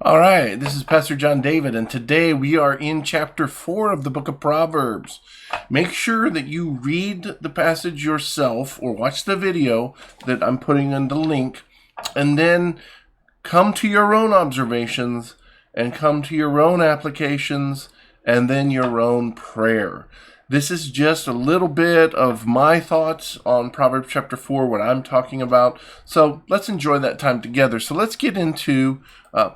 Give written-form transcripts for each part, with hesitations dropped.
All right, this is Pastor John David, and today we are in chapter 4 of the book of Proverbs. Make sure that you read the passage yourself or watch the video that I'm putting in the link, and then come to your own observations and come to your own applications and then your own prayer. This is just a little bit of my thoughts on Proverbs chapter 4, what I'm talking about. So let's enjoy that time together. So let's get into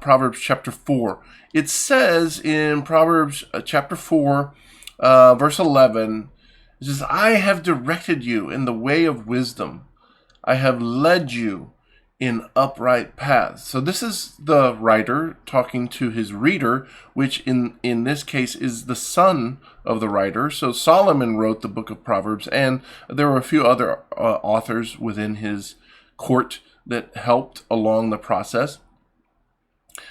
Proverbs chapter 4. It says in Proverbs chapter 4, verse 11, it says, I have directed you in the way of wisdom. I have led you in upright paths. So this is the writer talking to his reader, which in this case is the son of the writer. So Solomon wrote the book of Proverbs, and there were a few other authors within his court that helped along the process.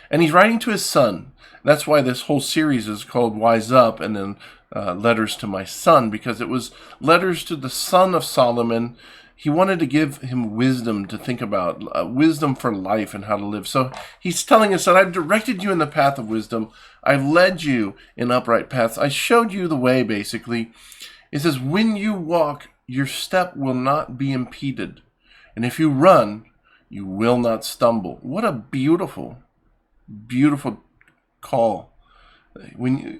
And he's writing to his son. That's why this whole series is called Wise Up, and then Letters to My Son, because it was letters to the son of Solomon. He wanted to give him wisdom to think about, wisdom for life and how to live. So he's telling us that I've directed you in the path of wisdom. I've led you in upright paths. I showed you the way, basically. It says, when you walk, your step will not be impeded. And if you run, you will not stumble. What a beautiful, beautiful call.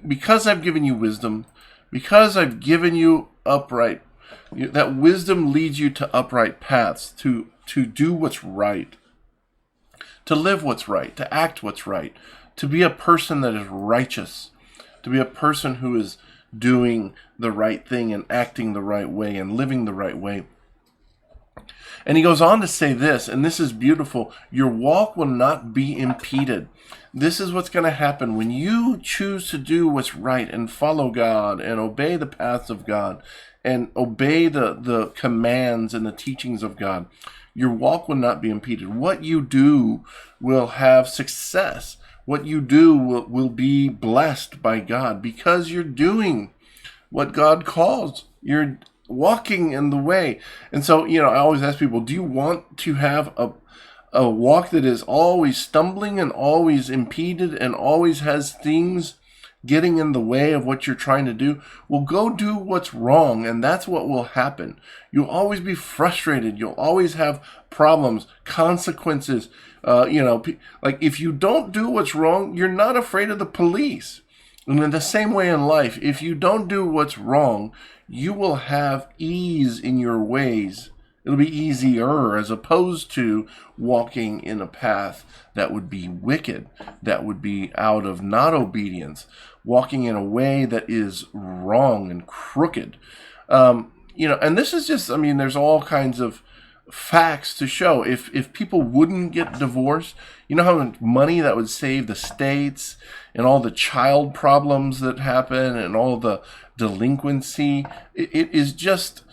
Because I've given you wisdom, because I've given you upright, that wisdom leads you to upright paths, to do what's right, to live what's right, to act what's right, to be a person that is righteous, to be a person who is doing the right thing and acting the right way and living the right way. And he goes on to say this, and this is beautiful, your walk will not be impeded. This is what's going to happen when you choose to do what's right and follow God and obey the paths of God and obey the commands and the teachings of God. Your walk will not be impeded. What you do will have success. What you do will be blessed by God because you're doing what God calls. You're walking in the way. And so, I always ask people, do you want to have a walk that is always stumbling and always impeded and always has things getting in the way of what you're trying to do? Well, go do what's wrong, and that's what will happen. You'll always be frustrated. You'll always have problems, consequences. Like if you don't do what's wrong, you're not afraid of the police. And in the same way in life, if you don't do what's wrong, you will have ease in your ways. It'll be easier as opposed to walking in a path that would be wicked, that would be out of not obedience, walking in a way that is wrong and crooked. And this is just, there's all kinds of facts to show. If people wouldn't get divorced, you know how much money that would save the states and all the child problems that happen and all the delinquency. It is just...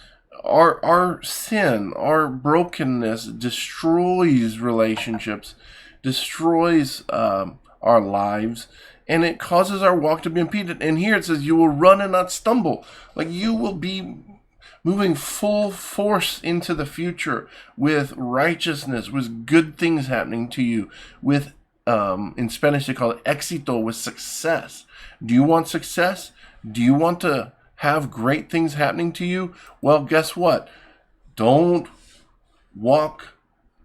Our sin, our brokenness destroys relationships, destroys our lives, and it causes our walk to be impeded. And here it says, you will run and not stumble. Like you will be moving full force into the future with righteousness, with good things happening to you, with, in Spanish they call it éxito, with success. Do you want success? Do you want to have great things happening to you? Well, guess what? Don't walk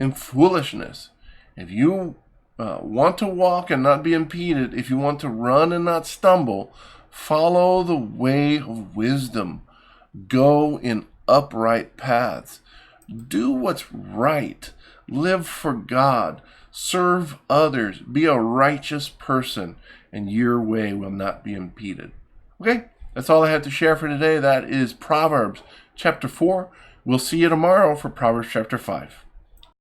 in foolishness. If you want to walk and not be impeded, if you want to run and not stumble, follow the way of wisdom. Go in upright paths. Do what's right. Live for God. Serve others. Be a righteous person, and your way will not be impeded. Okay? That's all I have to share for today. That is Proverbs chapter 4. We'll see you tomorrow for Proverbs chapter 5.